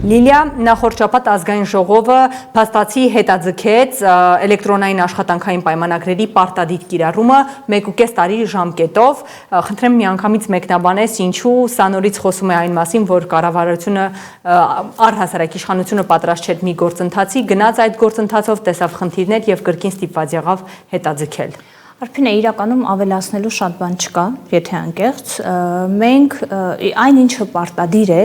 Լիլիա, նախորդ շաբաթ ազգային ժողովը փաստացի հետաձգեց էլեկտրոնային աշխատանքային պայմանագրերի պարտադիր կիրառումը 1.5 տարի ժամկետով։ Խնդրեմ միանգամից մեկնաբանես, ինչու սա նորից խոսում է այն մասին, որ կառավարությունը առհասարակ իշխանությունը պատրաստ չէր մի գործընթացի, գնաց այդ գործընթացով, տեսավ խնդիրներ եւ կրկին ստիպված եղավ հետաձգել։ Արփինե, իրականում ավելացնելու շատ բան չկա, եթե անկեղծ, մենք այն ինչը պարտադիր է,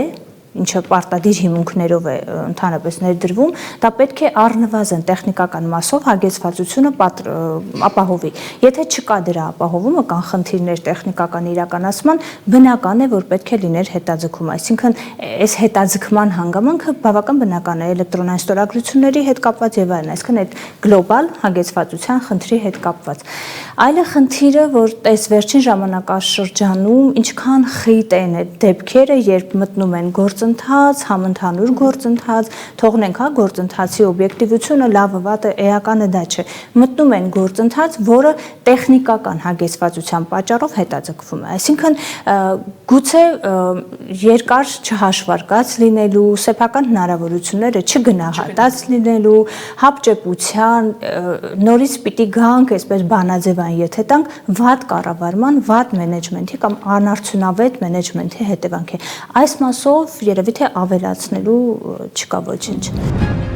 ինչը պարտադիր հիմունքներով է ընդհանրապես ներդրվում, դա պետք է առնվազն տեխնիկական մասով հագեցվածությունը ապահովի։ Եթե չկա դրա ապահովումը կան խնդիրներ տեխնիկական իրականացման, բնական է, որ պետք է լիներ հետաձգում, այսինքն այս հետաձգման հանգամանքը բավական բնական է էլեկտրոնային ստորագրությունների հետ կապված եւ այլն, այսինքն այդ գլոբալ հագեցվածության խնդրի հետ կապված։ Այլ խնդիրը, որ այս վերջին ժամանակաշրջանում ինչքան խիտ են այդ դեպքերը, երբ մտնում են գործընթաց, համընդհանուր գործընթաց, թողնենք հա գործընթացի օբյեկտիվությունը, լավը վատը էականը դա չէ։ Մտնում են գործընթաց, որը տեխնիկական հագեցվածության պատճառով հետաձգվում է։ Այսինքն գուցե երկար չհաշվարկած լինելու, սեփական հնարավորությունները չգնահատած լինելու, հապճեպության, նորից պիտի գանք, այսպես բանաձևային եթե տանք, վատ կառավարման, վատ մենեջմենթի կամ անարդյունավետ մենեջմենթի հետևանք է։ Այս մասով երևի թե ավելացնելու չկա ոչինչ։